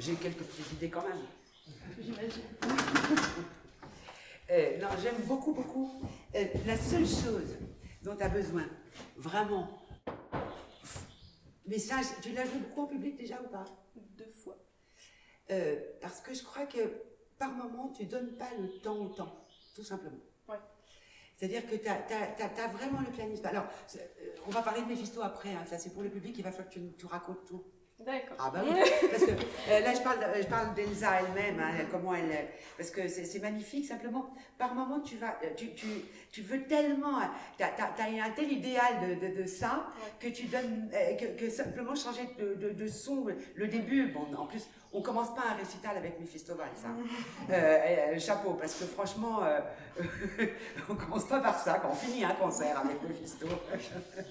j'ai quelques petites idées quand même. J'imagine. Non, j'aime beaucoup, beaucoup. La seule chose dont tu as besoin, vraiment, mais ça, tu l'as joué beaucoup en public déjà ou pas? 2 fois. Parce que je crois que par moment, tu ne donnes pas le temps au temps, tout simplement. Ouais. C'est-à-dire que tu as vraiment le pianiste. Alors, on va parler de Méphisto après, hein, ça c'est pour le public, il va falloir que tu racontes tout. D'accord. Ah bah oui, parce que là je parle d'Elsa elle-même, hein, comment elle... Parce que c'est magnifique, simplement, par moment tu veux tellement... Tu as un tel idéal de ça, que tu donnes... que simplement changer de son, le début, bon, en plus, on commence pas un récital avec Méphisto Valls, hein. Chapeau, parce que franchement, on commence pas par ça, quand on finit un concert avec Méphisto.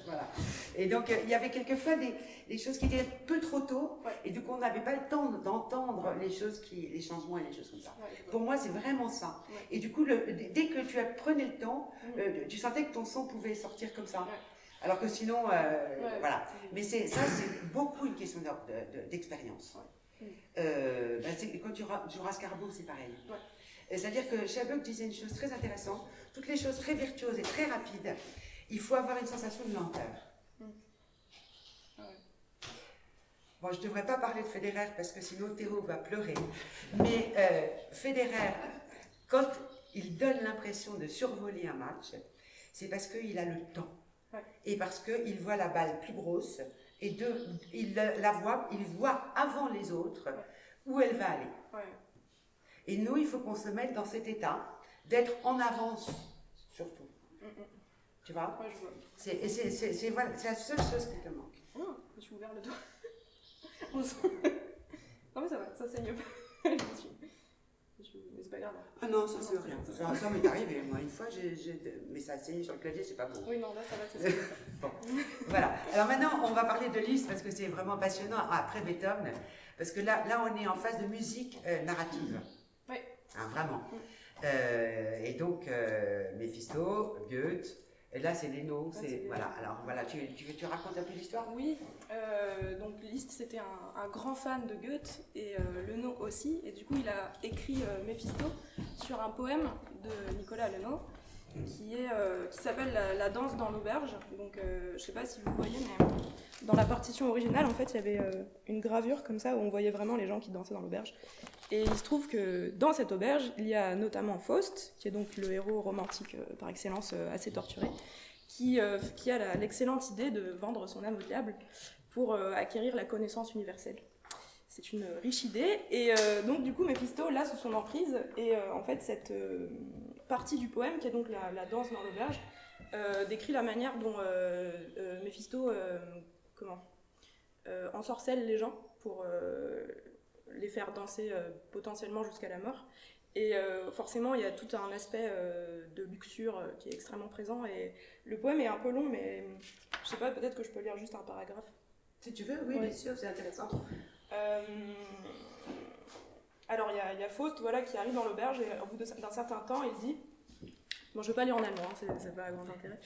Voilà. Et donc, il y avait quelquefois des choses qui étaient peu trop tôt, et du coup on n'avait pas le temps d'entendre les choses, les changements et les choses comme ça. Pour moi c'est vraiment ça. Et du coup, dès que tu prenais le temps, tu sentais que ton son pouvait sortir comme ça. Alors que sinon, voilà. Mais ça c'est beaucoup une question d'expérience. Quand tu joues Rascarbo, c'est pareil. C'est-à-dire que Schaerbeek disait une chose très intéressante, toutes les choses très virtuoses et très rapides, il faut avoir une sensation de lenteur. Bon, je ne devrais pas parler de Federer parce que sinon Théo va pleurer. Mais Federer, quand il donne l'impression de survoler un match, c'est parce qu'il a le temps. Et parce qu'il voit la balle plus grosse et il voit avant les autres où elle va aller. Et nous, il faut qu'on se mette dans cet état d'être en avance, surtout. Tu vois? Ouais, je vois. C'est la seule chose qui te manque. Oh, je suis ouvert le doigt. Non mais ça va, ça saigne pas. Mais c'est pas grave. Ah non, ça c'est rien. Ça m'est arrivé, moi, une fois, mais ça a saigné sur le clavier, c'est pas beau. Oui, non, là ça va, c'est ça. Bon, voilà. Alors maintenant, on va parler de Liszt parce que c'est vraiment passionnant, après Beethoven, parce que là on est en phase de musique narrative. Oui. Hein, vraiment. Et donc, Méphisto, Goethe, et là c'est Léno, voilà. Alors voilà, tu racontes un peu l'histoire? Oui, donc Liszt c'était un grand fan de Goethe et Lenot aussi, et du coup il a écrit Méphisto sur un poème de Nicolas Lenot qui s'appelle la danse dans l'auberge. Donc je sais pas si vous voyez, mais dans la partition originale en fait il y avait une gravure comme ça où on voyait vraiment les gens qui dansaient dans l'auberge. Et il se trouve que dans cette auberge, il y a notamment Faust, qui est donc le héros romantique par excellence assez torturé, qui a l'excellente idée de vendre son âme au diable pour acquérir la connaissance universelle. C'est une riche idée, et donc du coup Méphisto l'a sous son emprise, et en fait cette partie du poème, qui est donc la danse dans l'auberge, décrit la manière dont Méphisto ensorcelle les gens pour... les faire danser potentiellement jusqu'à la mort. Et forcément, il y a tout un aspect de luxure qui est extrêmement présent. Et le poème est un peu long, mais je sais pas, peut-être que je peux lire juste un paragraphe. Si tu veux, oui, bien sûr, c'est intéressant. Alors, il y a Faust qui arrive dans l'auberge, et au bout d'un certain temps, il dit... Bon, je ne vais pas lire en allemand, c'est pas à grand intérêt.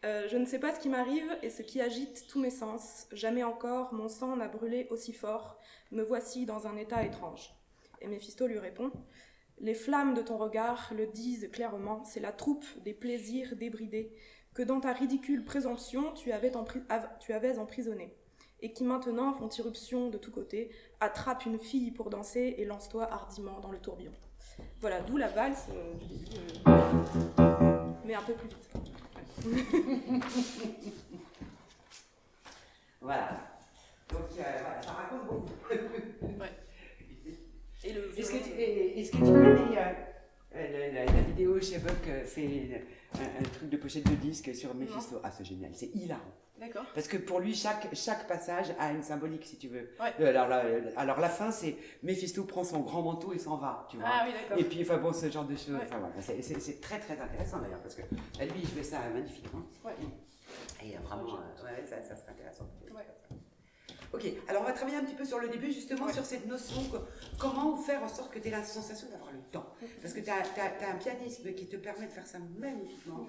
Je ne sais pas ce qui m'arrive et ce qui agite tous mes sens. Jamais encore mon sang n'a brûlé aussi fort. Me voici dans un état étrange. Et Méphisto lui répond: les flammes de ton regard le disent clairement, c'est la troupe des plaisirs débridés que dans ta ridicule présomption tu avais emprisonné, et qui maintenant font irruption de tous côtés. Attrape une fille pour danser et lance-toi hardiment dans le tourbillon. Voilà, d'où la valse du début, mais un peu plus vite. Voilà. Donc voilà, ça raconte beaucoup. Ouais. Et est-ce que tu connais la vidéo où Schaerbeek fait un truc de pochette de disque sur Méphisto? Ah, c'est génial, c'est hilarant. D'accord. Parce que pour lui, chaque passage a une symbolique, si tu veux. Ouais. Alors la fin, c'est Méphisto prend son grand manteau et s'en va, tu vois. Ah oui, d'accord. Et puis, enfin bon, ce genre de choses. Ouais. Enfin, voilà, c'est très très intéressant d'ailleurs, parce que lui, il jouait ça magnifiquement. Ouais. Et vraiment, ça serait intéressant. Ouais. Ok, alors on va travailler un petit peu sur le début, justement, sur cette notion, comment faire en sorte que tu aies la sensation d'avoir le temps. Parce que tu as un pianisme qui te permet de faire ça magnifiquement,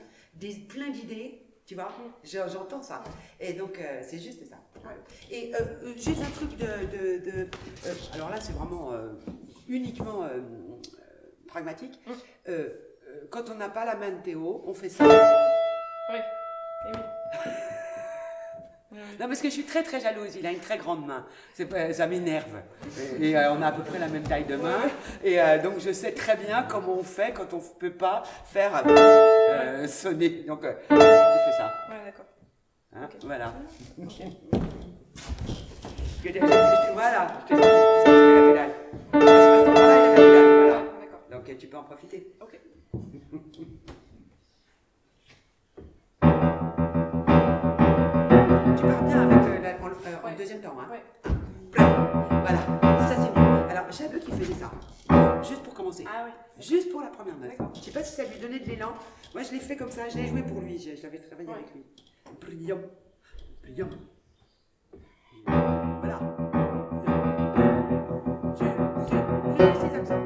plein d'idées, tu vois, j'entends ça. Et donc, c'est juste ça. Et juste un truc alors là, c'est vraiment uniquement pragmatique. Quand on n'a pas la main de Théo, on fait ça. Oui. Et oui. Non, parce que je suis très très jalouse, il a une très grande main, ça m'énerve. Et on a à peu près la même taille de main, et donc je sais très bien comment on fait quand on ne peut pas faire sonner. Donc tu fais ça. Ouais, d'accord. Hein, Okay. voilà. Okay. Voilà, je t'ai senti la pédale. À ce moment-là, il y a la pédale, voilà. D'accord. Donc tu peux en profiter. Ok. Tu pars bien avec en deuxième temps. Hein. Ouais. Voilà, ça c'est bien. Alors j'ai un peu qui faisait ça, juste pour commencer. Ah oui. Juste pour la première note. D'accord. Je ne sais pas si ça lui donnait de l'élan. Moi je l'ai fait comme ça, je l'ai joué pour lui, je l'avais travaillé avec lui. Brillant. Brillant. Voilà. Fais ces accents.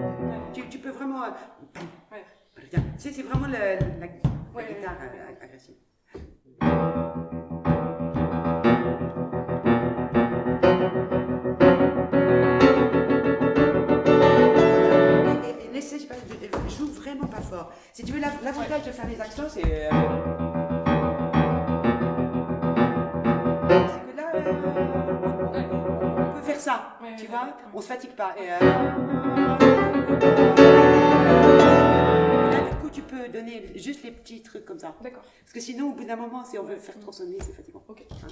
Tu peux vraiment. C'est vraiment la guitare agressive. Et n'essaie pas de joue vraiment pas fort. Si tu veux, l'avantage de faire les accents, c'est que là, on peut faire ça, tu vois, on se fatigue pas. Et là, du coup, tu peux donner juste les petits trucs comme ça. D'accord. Parce que sinon, au bout d'un moment, si on veut faire trop sonner, c'est fatigant. Ok. Hein.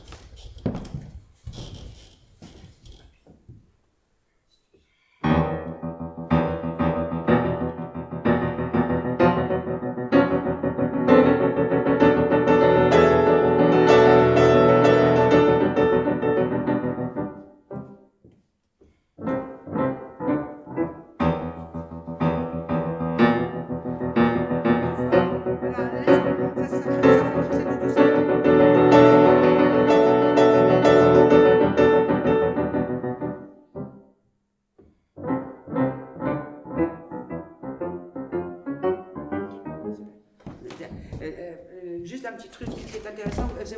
Juste un petit truc qui est intéressant, vous entendez?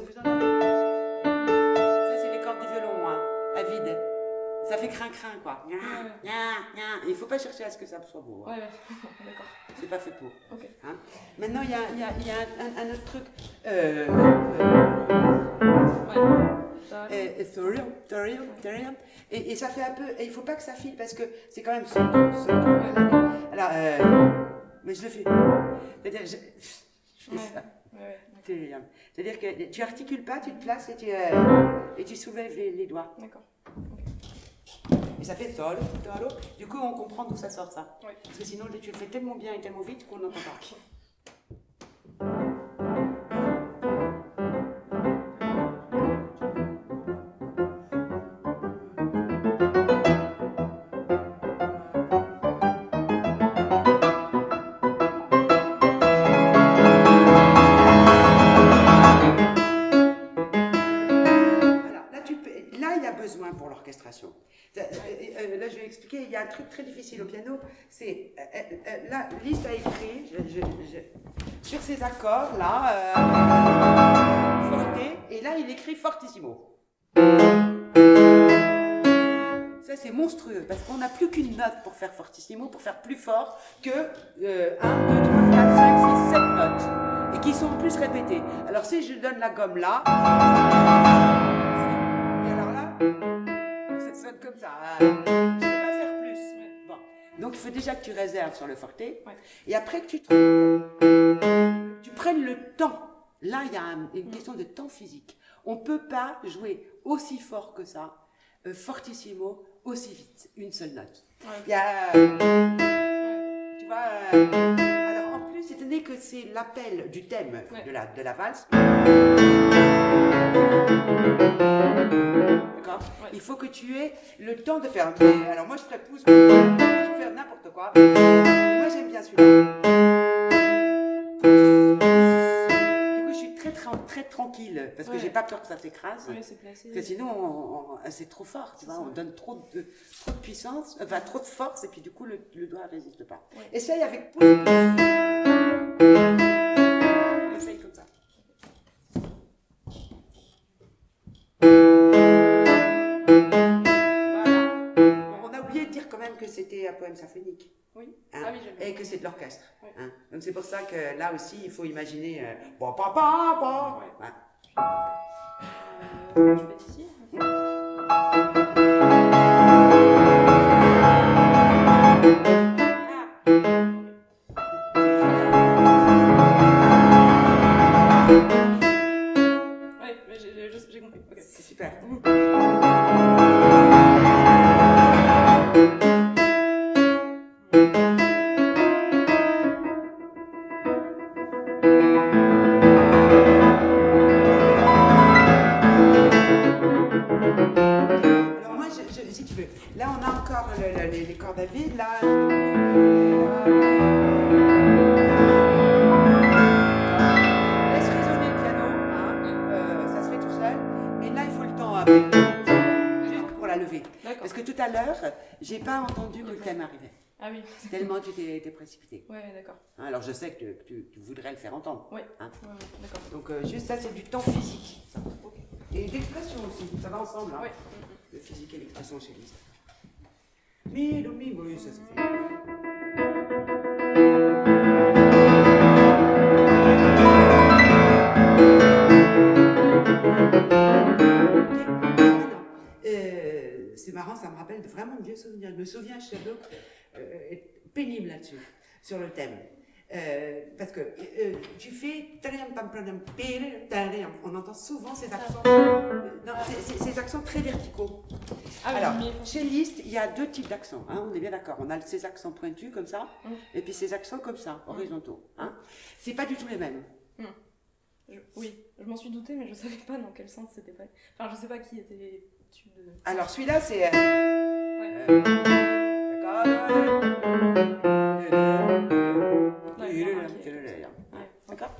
Ça, c'est les cordes du violon, hein, à vide. Ça fait crin-crin, quoi. Il ne faut pas chercher à ce que ça soit beau. Hein. Ouais, d'accord. C'est pas fait pour. Ok. Hein. Maintenant, il y a un autre truc. Et ça fait un peu. Et il ne faut pas que ça file parce que c'est quand même son ton. Alors, mais je le fais. C'est-à-dire, je fais ça. C'est-à-dire que tu articules pas, tu te places et tu soulèves les doigts. D'accord. Et ça fait sol, solo. Du coup, on comprend d'où ça sort ça. Oui. Parce que sinon, tu le fais tellement bien et tellement vite qu'on n'entend pas. Pour l'orchestration. Là, je vais expliquer, il y a un truc très difficile au piano, c'est, là, Liszt a écrit, sur ces accords-là, forte, et là, il écrit fortissimo. Ça, c'est monstrueux, parce qu'on n'a plus qu'une note pour faire fortissimo, pour faire plus fort que 1, 2, 3, 4, 5, 6, 7 notes, et qui sont en plus répétées. Alors, si je donne la gomme là, comme ça, je ne peux pas faire plus. Bon. Donc il faut déjà que tu réserves sur le forte, et après que tu prennes le temps. Là, il y a une question de temps physique. On ne peut pas jouer aussi fort que ça, fortissimo, aussi vite, une seule note. Il y a, tu vois, alors en plus, étant donné que c'est l'appel du thème de la valse, il faut que tu aies le temps de faire. Alors moi je ferais pouce, je peux faire n'importe quoi. Et moi j'aime bien celui-là. Du coup je suis très tranquille parce que j'ai pas peur que ça s'écrase. Oui, c'est placé. Parce que sinon c'est trop fort, tu vois, on donne trop de puissance, enfin trop de force et puis du coup le doigt ne résiste pas. Ouais. Essaye avec pouce. Essaye comme ça. que c'était un poème symphonique. Oui. Hein, Ah oui, j'aime bien. et que c'est de l'orchestre. Oui. Hein. Donc c'est pour ça que là aussi, il faut imaginer. Bon, pa. Ouais. Je vais être ici. Ouais, mais j'ai compris. Okay. C'est super. Alors moi, si tu veux, là on a encore les cordes à vide, là. Laisse résonner le piano, hein, ça se fait tout seul. Et là, il faut le temps juste pour la lever. Parce que tout à l'heure, j'ai pas entendu que le thème arrivait. Ah oui. Tellement tu t'es précipité. Ouais, d'accord. Hein, alors je sais que tu voudrais le faire entendre. Oui. Hein. Ouais, d'accord. Donc juste ça, c'est du temps physique. Ça. Okay. Et d'expression aussi, ça va ensemble. Hein. Oui. Le physique et l'expression chez Liszt. Mi, oui, ça se fait. C'est marrant, ça me rappelle vraiment de vieux souvenirs. Je me souviens, Sherlock est pénible là-dessus, sur le thème. Parce que tu fais on entend souvent ces accents, ces accents très verticaux. Alors, chez Liszt, il y a deux types d'accents, hein, on est bien d'accord. On a ces accents pointus comme ça, et puis ces accents comme ça, horizontaux. Hein. C'est pas du tout les mêmes. Oui, je m'en suis doutée, mais je savais pas dans quel sens c'était pas. Enfin, je sais pas qui était issu de. Alors celui-là, c'est. D'accord.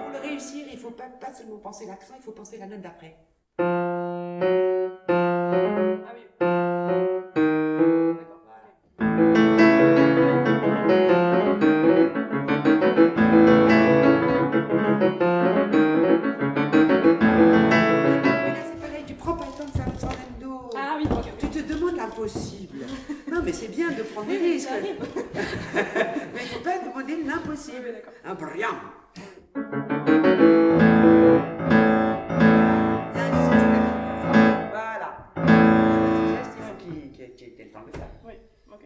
Pour le réussir, il faut pas seulement penser l'accent, il faut penser la note d'après. Ah oui. D'accord. Mais là, c'est pareil, tu prends pas le temps de faire le sorrento. Ah oui, ok. Tu te demandes l'impossible. Non, mais c'est bien de prendre des risques. Mais il faut pas demander l'impossible. Oui, d'accord. Un brillant. Voilà. Ce geste, il faut qu'il ait le temps de le faire. Oui, ok.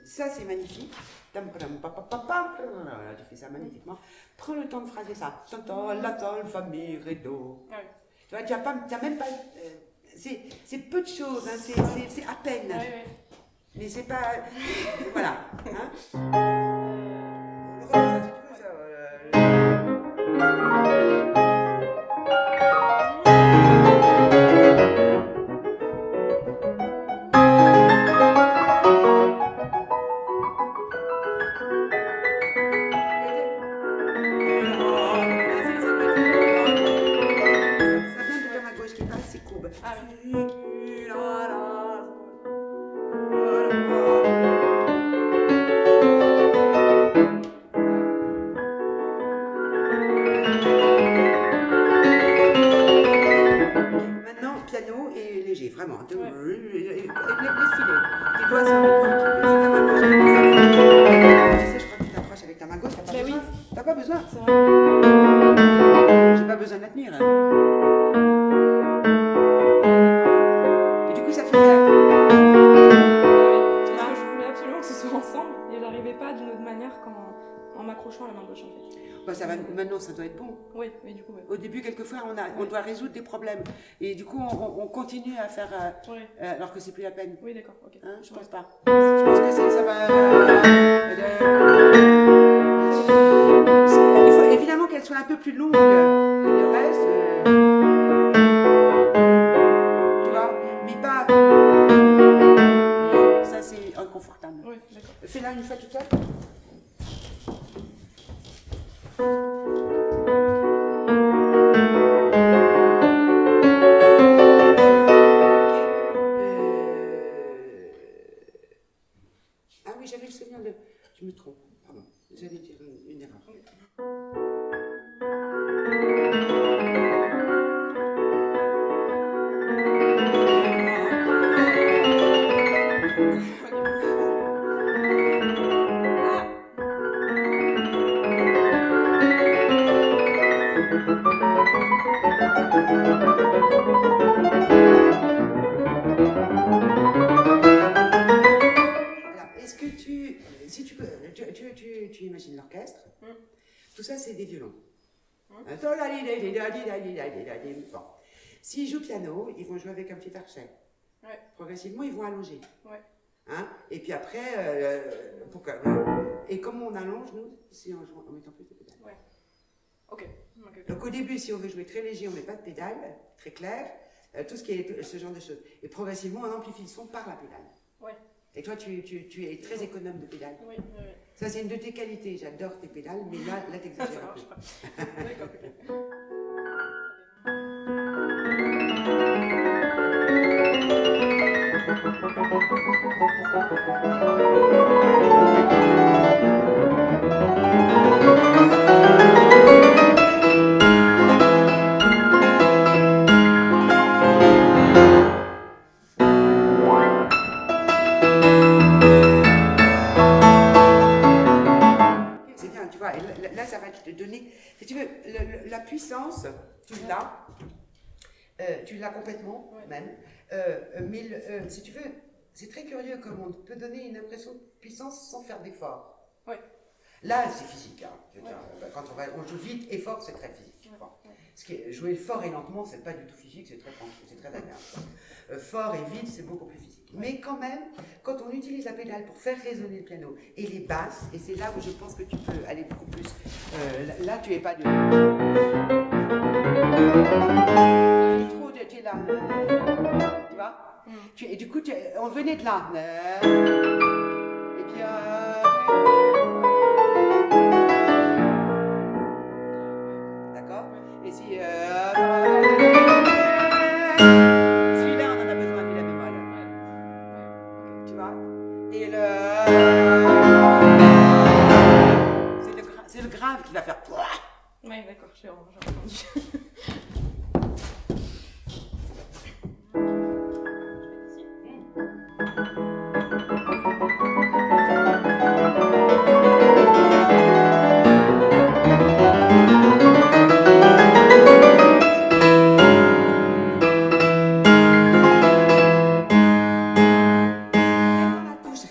Ça, c'est magnifique. Tu fais ça magnifiquement. Prends le temps de phraser ça. La famille, rideau. Ah oui. Tu vois, t'as même pas. C'est peu de choses, hein, c'est à peine. Ah oui, oui. Mais c'est pas. Voilà. Hein. Le refais ça, si tu veux, ça. Ah oui. Maintenant, piano et léger, vraiment. Ouais. Laisse filer. Tes doigts sont magnifiques. C'est ta main gauche. Tu sais, je crois que tu t'approches avec ta main gauche. T'as pas Mais besoin. oui. T'as pas besoin. C'est vrai. J'ai pas besoin de la tenir. Et du coup, ça te fait faire. Parce que je voulais absolument que ce soit ensemble et j'arrivais pas d'une autre manière qu'en m'accrochant à la main gauche en fait. Bah, ça va, maintenant, ça doit être bon. Oui, mais du coup, ouais. Au début, quelquefois, on doit résoudre des problèmes. Et du coup, on continue à faire. Ouais. Alors que c'est plus la peine. Oui, d'accord, ok. Hein, je pense pas. Je pense que ça va. Il faut évidemment qu'elle soit un peu plus longue que le reste. Tu vois? inconfortable. Oui, d'accord. Fais-la une fois toute seule. Ah oui, j'avais le souvenir de... Je me trompe, pardon. J'allais dire une erreur. Alors, est-ce que si tu peux, tu imagines l'orchestre, tout ça c'est des violons. Bon. S'ils jouent piano, ils vont jouer avec un petit archet. Ouais. Progressivement, ils vont allonger. Ouais. Hein? Et puis après, et comment on allonge, nous, si on joue en mettant plus de pédales. Ouais. Ok. Donc au début, si on veut jouer très léger, on ne met pas de pédale, très clair, tout ce qui est ce genre de choses. Et progressivement, on amplifie le son par la pédale. Ouais. Et toi, tu es très économe de pédales. Oui. Ça, c'est une de tes qualités. J'adore tes pédales, mais là Ça t'exagères un marche peu. pas. D'accord. C'est bien, tu vois. Et là, ça va te donner, si tu veux, la puissance, tu l'as complètement, Ouais. même. Mais si tu veux, c'est très curieux comment on peut donner une impression de puissance sans faire d'effort. Ouais. Là, c'est physique. Hein. Je veux Ouais. dire, quand on joue vite et fort, c'est très physique. Ouais. Bon. Ce qui est, jouer fort et lentement, c'est pas du tout physique, c'est très agréable. Fort et vite, c'est beaucoup plus physique. Mais quand même, quand on utilise la pédale pour faire résonner le piano et les basses, et c'est là où je pense que tu peux aller beaucoup plus. Là, tu es pas de. Tu es là. Tu vois? Et du coup, on venait de là. Et puis. D'accord? Et si. Celui-là, on en a besoin du la bémol. Tu vois? Et c'est le grave qui va faire. Ouais, d'accord, j'ai entendu.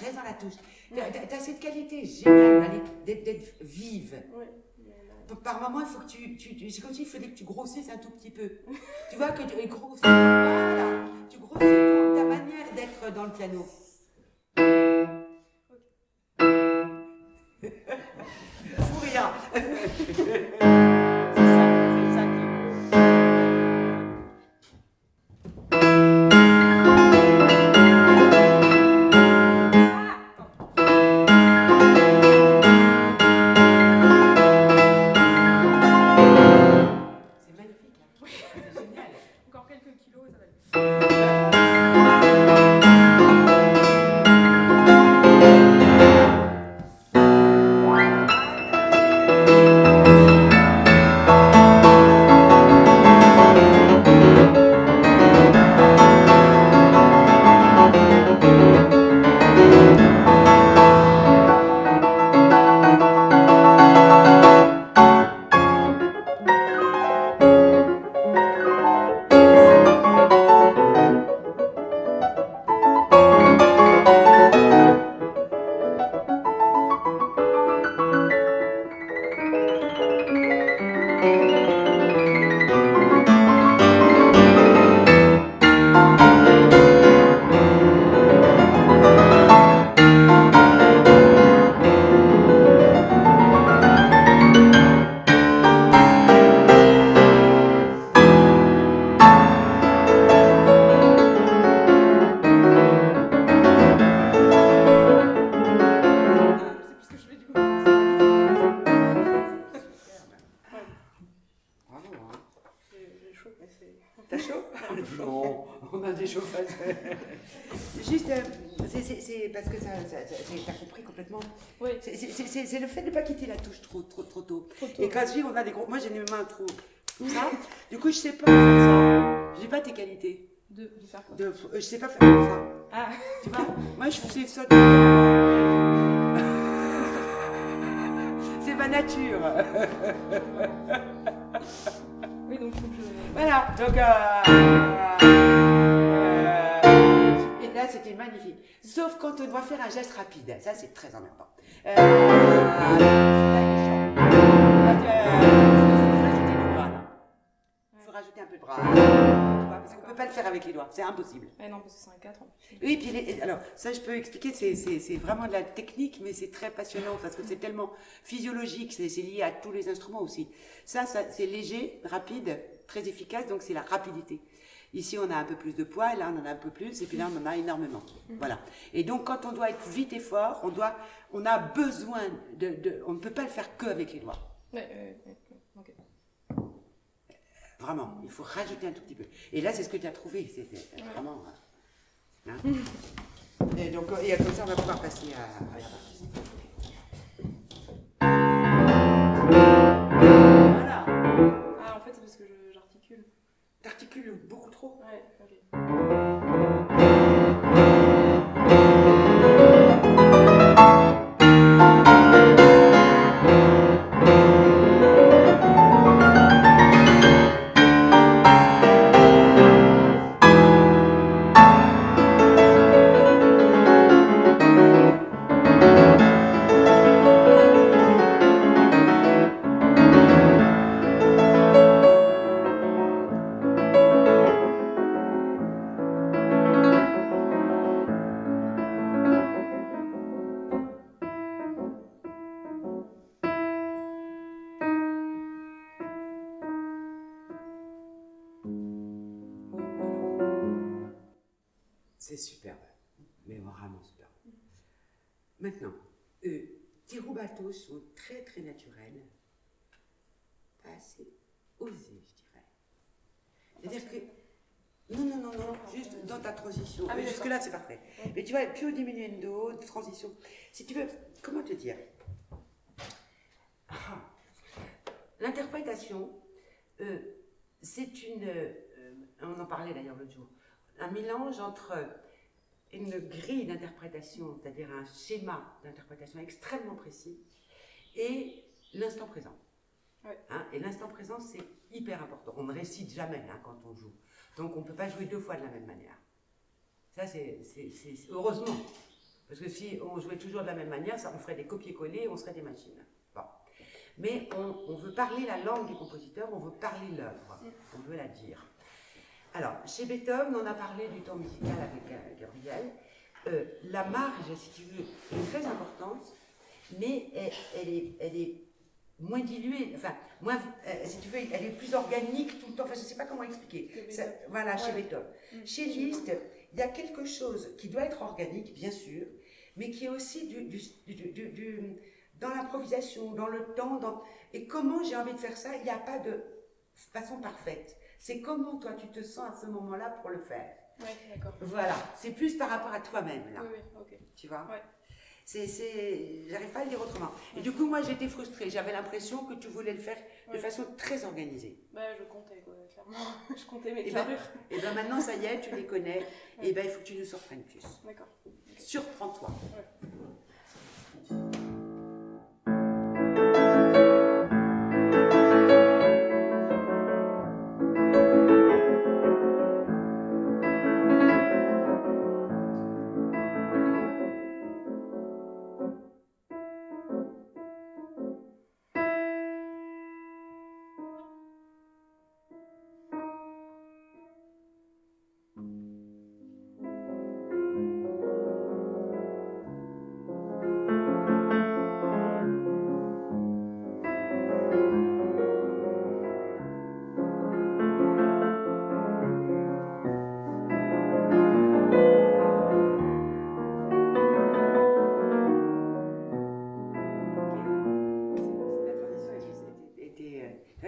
Reste dans la touche. T'as cette qualité géniale d'être vive. Ouais. Par moment, il faut que c'est comme s'il fallait que tu grossisses un tout petit peu. Tu vois que tu grossis, voilà, tu grossis ta manière d'être dans le piano. Fou rire. C'est ça qui c'est magnifique. Hein. C'est génial. Encore quelques kilos, ça va aller. Juste, c'est parce que t'as compris complètement. Oui. C'est le fait de ne pas quitter la touche trop tôt. Trop tôt. Et quand on a des gros. Moi, j'ai les mains trop. Ça. Du coup, je sais pas faire ça. J'ai pas tes qualités. De faire quoi? Je sais pas faire ça. Ah. Tu vois? Moi, je fais ça. C'est ma nature. Oui, donc faut que je... Voilà. Donc, et là, c'était magnifique. Sauf quand on doit faire un geste rapide. Ça, c'est très emmerdant. Il faut rajouter un peu de bras. Tu vois, parce qu'on ne peut pas le faire avec les doigts. C'est impossible. Eh non, parce que c'est un 4 en plus. Oui, puis alors, ça, je peux expliquer, c'est vraiment de la technique, mais c'est très passionnant parce que c'est tellement physiologique, c'est lié à tous les instruments aussi. Ça c'est léger, rapide, très efficace, donc c'est la rapidité. Ici, on a un peu plus de poids, là, on en a un peu plus, et puis là, on en a énormément. Voilà. Et donc, quand on doit être vite et fort, on a besoin on ne peut pas le faire que avec les doigts. Ok. Vraiment, il faut rajouter un tout petit peu. Et là, c'est ce que tu as trouvé, c'est vraiment... Hein. Et donc, et comme ça, on va pouvoir passer à la partie. Voilà. Ah, en fait, c'est parce que j'articule. T'articules beaucoup trop. Ouais, ok. C'est superbe, mais vraiment superbe. Maintenant, tes rubatos sont très très naturels, pas assez osés, je dirais. C'est-à-dire que non, juste dans ta transition. Ah oui, jusque-là, c'est parfait. Mais tu vois, più diminuendo, transition. Si tu veux, comment te dire? L'interprétation, c'est on en parlait d'ailleurs l'autre jour, un mélange entre une grille d'interprétation, c'est-à-dire un schéma d'interprétation extrêmement précis, et l'instant présent. Ouais. Hein, et l'instant présent, c'est hyper important. On ne récite jamais quand on joue. Donc on ne peut pas jouer deux fois de la même manière. Ça, c'est heureusement. Parce que si on jouait toujours de la même manière, on ferait des copier-coller, on serait des machines. Bon. Mais on veut parler la langue du compositeur, on veut parler l'œuvre, on veut la dire. Alors, chez Beethoven, on a parlé du temps musical avec Gabriel. La marge, si tu veux, est très importante, mais elle est moins diluée, enfin, si tu veux, elle est plus organique tout le temps. Enfin, je ne sais pas comment expliquer. Voilà, chez Beethoven. Chez Liszt, il y a quelque chose qui doit être organique, bien sûr, mais qui est aussi dans l'improvisation, dans le temps, et comment j'ai envie de faire ça. Il n'y a pas de façon parfaite. C'est comment toi tu te sens à ce moment-là pour le faire. Oui, d'accord. Voilà, c'est plus par rapport à toi-même là. Oui, ok. Tu vois. Ouais. J'arrive pas à le dire autrement. Et du coup, moi j'étais frustrée. J'avais l'impression que tu voulais le faire de façon très organisée. Bah, je comptais, quoi, clairement. Je comptais mes carrures. Et ben maintenant, ça y est, tu les connais. Et ben il faut que tu nous surprennes plus. D'accord. Okay. Surprends-toi. Ouais.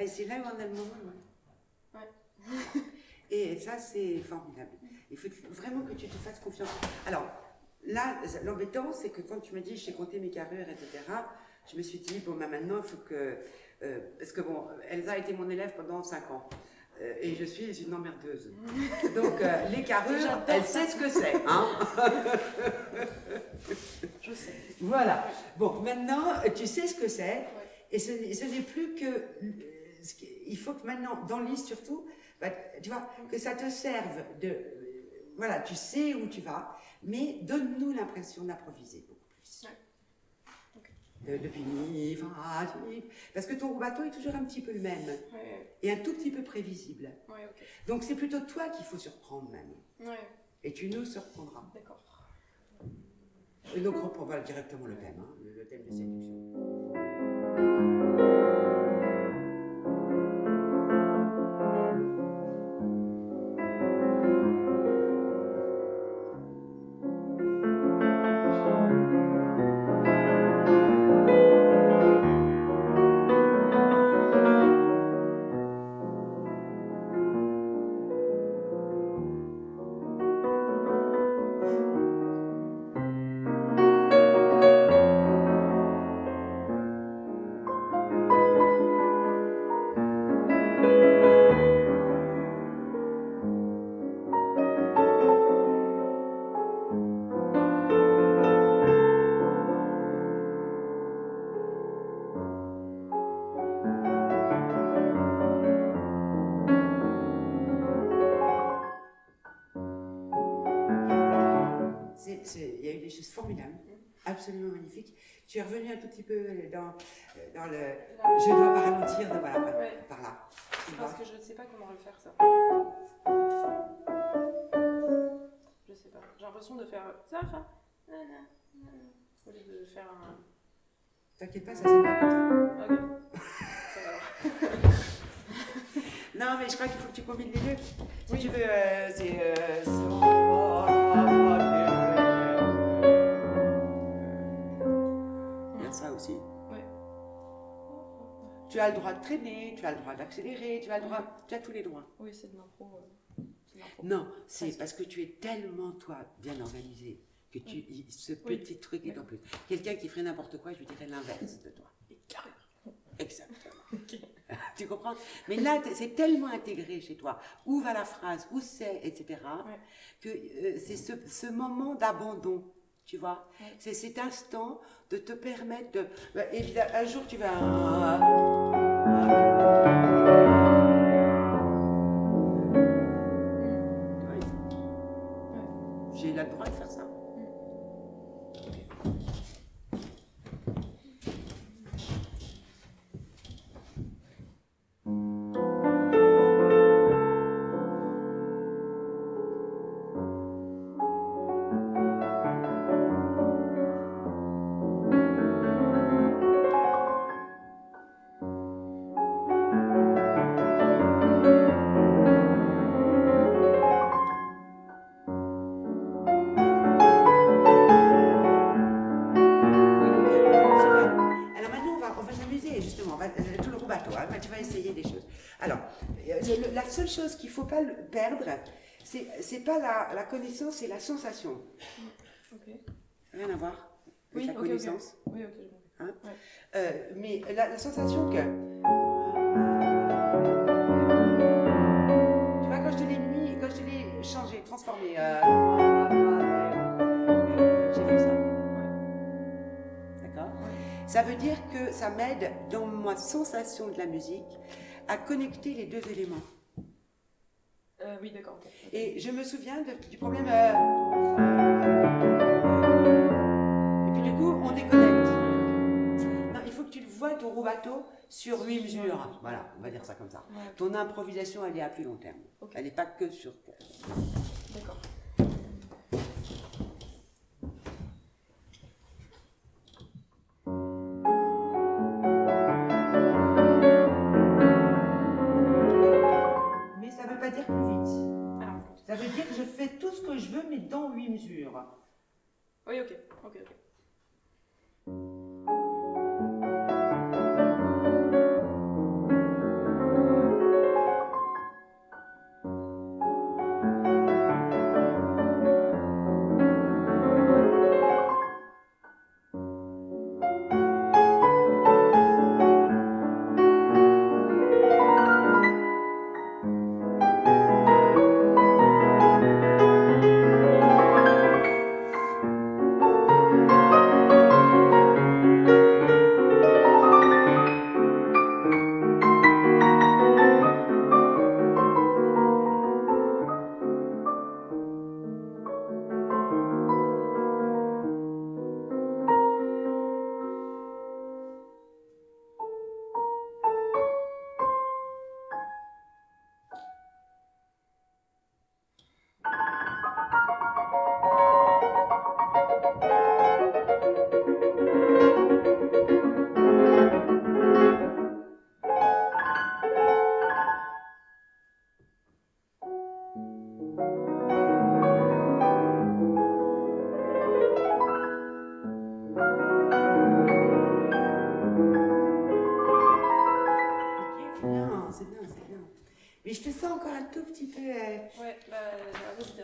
C'est là où on a le moment. Ouais. Et ça, c'est formidable. Il faut vraiment que tu te fasses confiance. Alors, là, l'embêtant, c'est que quand tu m'as dit, je sais compter mes carrures, etc., je me suis dit, bon, bah, maintenant, il faut que... parce que, bon, Elsa a été mon élève pendant 5 ans. Et je suis une emmerdeuse. Donc, les carrures, elle sait ce que c'est. Hein. Je sais. Voilà. Bon, maintenant, tu sais ce que c'est. Ouais. Et ce n'est plus que... il faut que maintenant, dans le livre surtout, bah, tu vois, que ça te serve de... voilà, tu sais où tu vas, mais donne-nous l'impression d'improviser beaucoup plus. Ouais. Depuis parce que ton bateau est toujours un petit peu le même. Ouais. Et un tout petit peu prévisible. Ouais, ok. Donc c'est plutôt toi qu'il faut surprendre même. Ouais. Et tu nous surprendras. D'accord. Et donc on va directement le thème, hein, le thème de séduction. Il y a eu des choses formidables, absolument magnifiques. Tu es revenu un tout petit peu dans le... Je dois pas ralentir, de, voilà, Ouais. par là. Parce que je ne sais pas comment le faire, ça. Je sais pas. J'ai l'impression de faire ça, enfin... Au lieu de faire un... T'inquiète pas, ça sonne pas comme ça. Ok. Ça va alors. Non, mais je crois qu'il faut que tu combines les deux. Si Oui. tu veux, c'est... Il y a ça aussi. Ouais. Tu as le droit de traîner, tu as le droit d'accélérer, tu as le droit... Tu as tous les droits. Oui, c'est de l'impro. Non, c'est parce que tu es tellement, toi, bien organisé, que ce petit truc est en plus. Quelqu'un qui ferait n'importe quoi, je lui dirais l'inverse de toi. Et carrure. Exactement. Ok. Tu comprends? Mais là, c'est tellement intégré chez toi. Où va la phrase? Où c'est? Etc. Ouais. Que c'est ce moment d'abandon. Tu vois? Ouais. C'est cet instant de te permettre de... évidemment, un jour, tu vas... Oui. Ouais. J'ai le droit de faire ça. Tout le gros bateau, hein, tu vas essayer des choses. Alors, la seule chose qu'il ne faut pas perdre, c'est pas la connaissance, c'est la sensation. Ok. Rien à voir avec Oui, la ok, connaissance. ok. Oui, ok, j'ai compris. Hein. Ouais. Mais la sensation que... Tu vois, quand je te l'ai mis, quand je te l'ai changé, transformé, j'ai fait ça. D'accord. Ça veut dire que ça m'aide dans ma sensation de la musique à connecter les deux éléments. Oui, d'accord. Ok. Et je me souviens du problème... Et puis du coup, on déconnecte. Non, il faut que tu le vois, ton bateau sur 8 mesures. Voilà, on va dire ça comme ça. Ouais. Ton improvisation, elle est à plus long terme. Ok. Elle n'est pas que sur... D'accord. Mais ça ne veut pas dire plus vite. Alors. Ça veut dire que je fais tout ce que je veux, mais dans 8 mesures. Oui, ok. Ok, ok.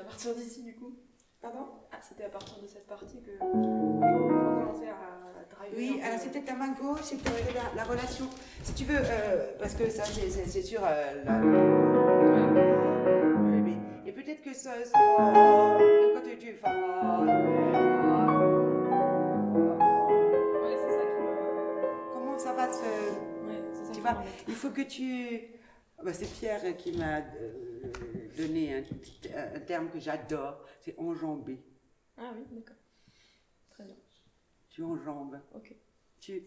à partir d'ici du coup. Pardon? Ah, c'était à partir de cette partie que je commençais à driver. Oui, alors c'était ta main gauche, c'était la relation. Si tu veux, parce que ça, c'est sûr. Oui. Et peut-être que ça. Quand tu fais. Ouais, c'est ça qui me. Comment ça va se. Ouais, c'est ça Tu qui vois, m'embête. il faut que tu. Bah, c'est Pierre qui m'a donné un terme que j'adore, c'est enjamber. Ah oui, d'accord. Très bien. Tu enjambes. Ok. Tu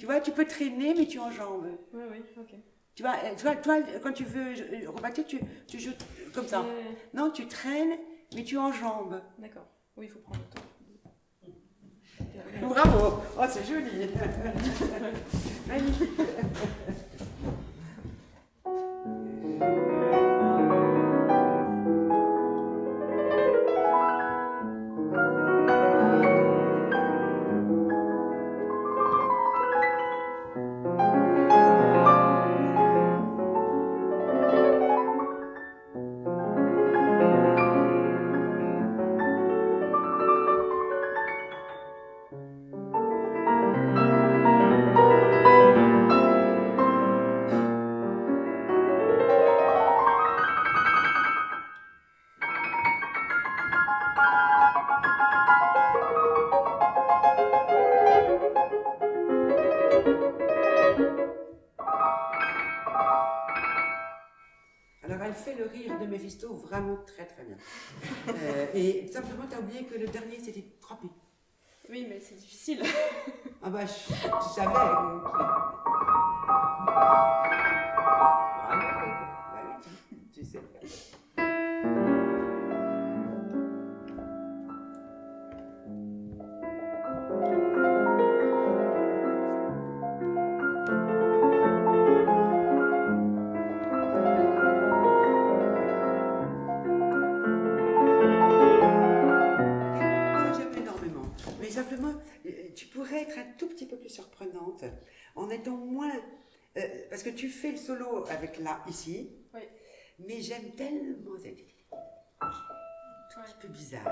vois, tu peux traîner, mais tu enjambes. Oui, oui, ok. Tu vois, toi, quand tu veux rebâtir, tu joues comme ça. Non, tu traînes, mais tu enjambes. D'accord. Oui, il faut prendre le temps. Bravo. Oh, c'est joli. Magnifique. Alors, elle fait le rire de Méphisto vraiment très très bien. Et simplement, tu as oublié que le dernier, c'était frappé. Oui, mais c'est difficile. Ah bah, tu savais. Bravo. Bah oui, tu sais. Ça, j'aime énormément. Mais simplement, tu pourrais être un tout petit peu plus surprenante en étant moins. Parce que tu fais le solo avec là, ici. Oui. Mais j'aime tellement cette idée. Un petit peu bizarre.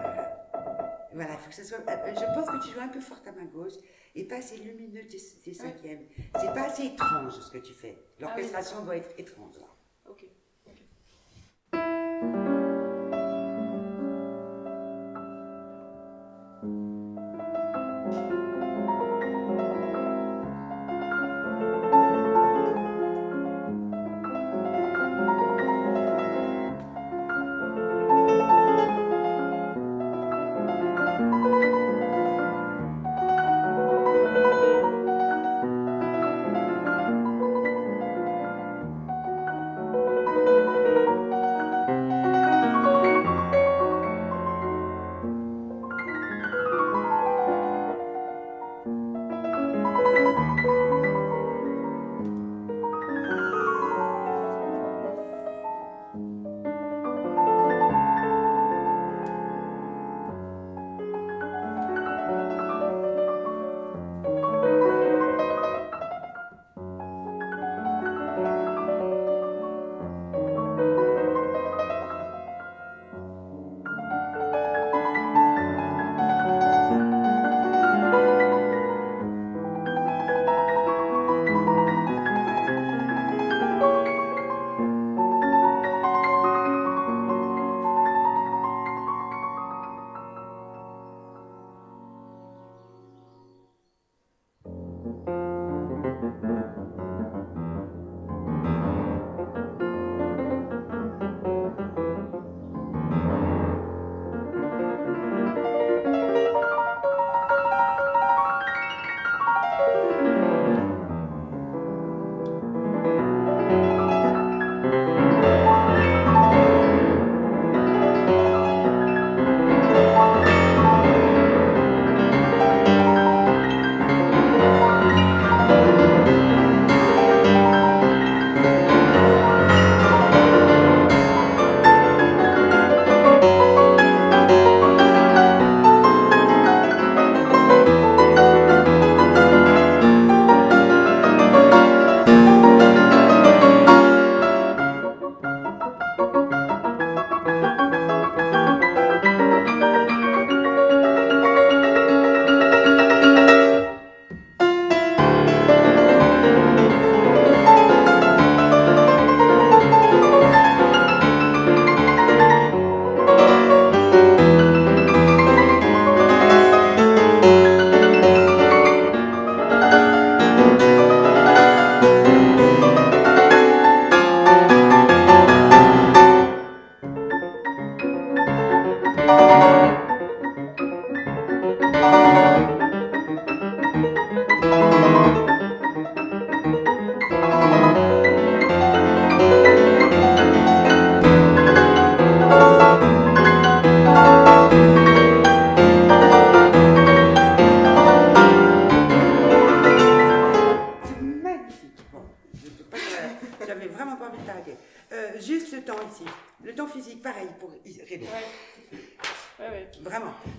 Voilà, il faut que ça soit. Je pense que tu joues un peu fort à main gauche et pas assez lumineux tes cinquièmes. C'est pas assez étrange ce que tu fais. L'orchestration doit être étrange là. Ok.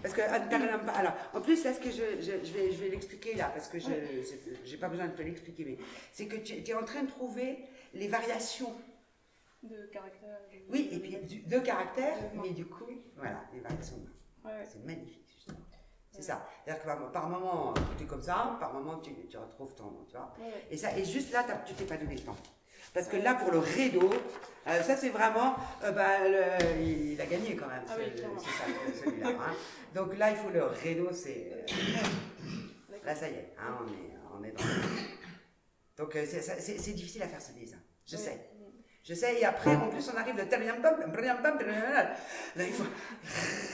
parce que alors, en plus là ce que je vais l'expliquer là, parce que j'ai pas besoin de te l'expliquer, mais c'est que tu es en train de trouver les variations de caractère. Oui, et puis de caractère, mais du coup, voilà, les variations de main. Ouais. C'est magnifique, justement. C'est ça. C'est-à-dire que par moment, tu es comme ça, par moment, tu retrouves ton. Tu vois. Ouais. Et juste là, tu t'es pas donné le temps. Parce que là, pour le rideau, ça c'est vraiment. Il a gagné quand même, Ah oui, clairement. c'est ça, celui-là. Hein. Donc là, il faut le rideau, c'est. Là, ça y est, hein, on est dans le. Donc c'est difficile à faire ce dessin, je sais. Je sais, et après, en plus, on arrive le taliam pam, là, il faut.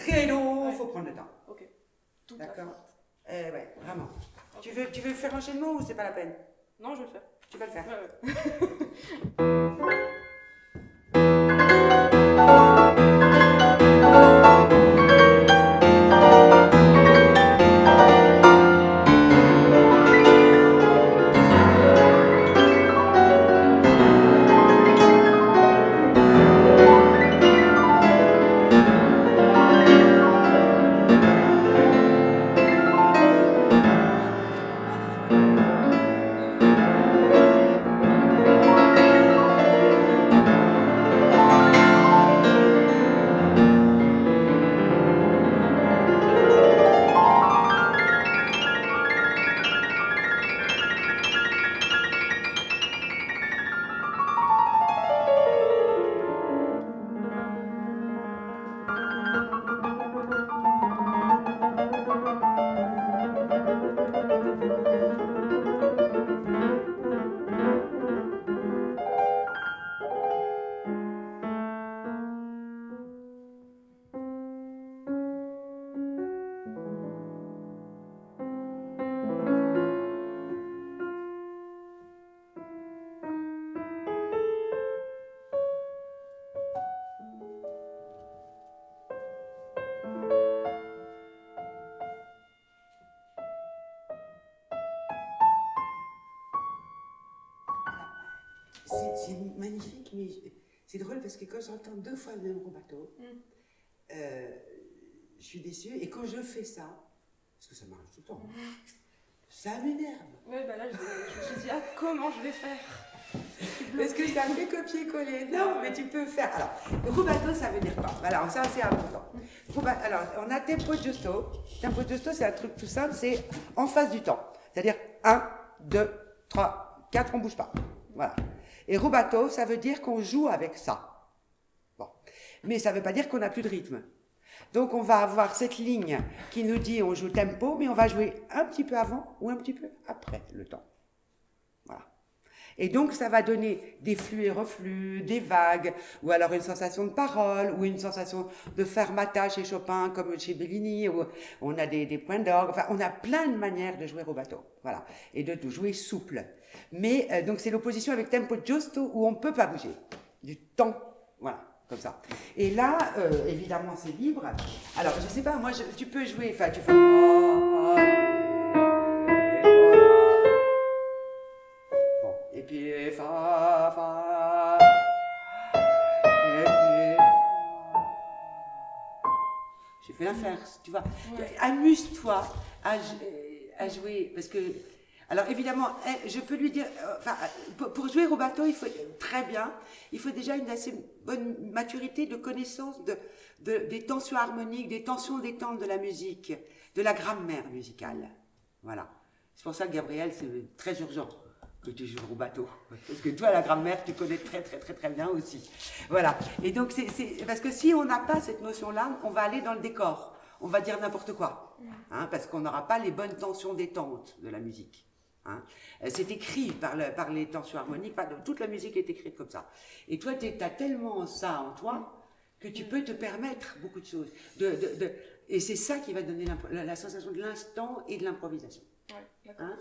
Rideau, il faut prendre le temps. Ok. Tout D'accord. Ouais, vraiment. Okay. Tu veux faire enchaînement ou c'est pas la peine? Non, je vais le faire. Tu vas le faire. Ouais. C'est magnifique, mais c'est drôle parce que quand j'entends 2 fois le même rubato, je suis déçue. Et quand je fais ça, parce que ça m'arrive tout le temps, ça m'énerve. Oui, bah là, je me suis dit, comment je vais faire? Parce que ça fait copier-coller. Non, mais tu peux faire. Alors, rubato, ça veut dire quoi? Alors, ça, c'est important. Alors, on a tempo giusto. Tempo giusto, c'est un truc tout simple, c'est en face du temps. C'est-à-dire 1, 2, 3, 4, on ne bouge pas. Voilà. Et rubato, ça veut dire qu'on joue avec ça. Bon. Mais ça ne veut pas dire qu'on n'a plus de rythme. Donc on va avoir cette ligne qui nous dit on joue tempo, mais on va jouer un petit peu avant ou un petit peu après le temps. Voilà. Et donc ça va donner des flux et reflux, des vagues, ou alors une sensation de parole, ou une sensation de fermata chez Chopin, comme chez Bellini, où on a des points d'orgue. Enfin, on a plein de manières de jouer rubato. Voilà. Et de jouer souple. Mais donc c'est l'opposition avec tempo giusto où on ne peut pas bouger. Du temps, voilà, comme ça. Et là, évidemment, c'est libre. Alors, je ne sais pas, moi, tu peux jouer, enfin, tu fais... Bon, et puis, fa... J'ai fait l'affaire, tu vois. Ouais. Amuse-toi à jouer, parce que... Alors évidemment, je peux lui dire, pour jouer rubato, il faut très bien, il faut déjà une assez bonne maturité de connaissance des tensions harmoniques, des tensions des temps de la musique, de la grammaire musicale. Voilà. C'est pour ça que Gabriel, c'est très urgent que tu joues rubato, parce que toi, la grammaire, tu connais très très très très bien aussi. Voilà. Et donc c'est parce que si on n'a pas cette notion-là, on va aller dans le décor, on va dire n'importe quoi, hein, parce qu'on n'aura pas les bonnes tensions détentes de la musique. Hein. C'est écrit par les tensions harmoniques, toute la musique est écrite comme ça. Et toi, tu as tellement ça en toi que tu peux te permettre beaucoup de choses. Et c'est ça qui va donner la sensation de l'instant et de l'improvisation. Ouais, d'accord. Hein?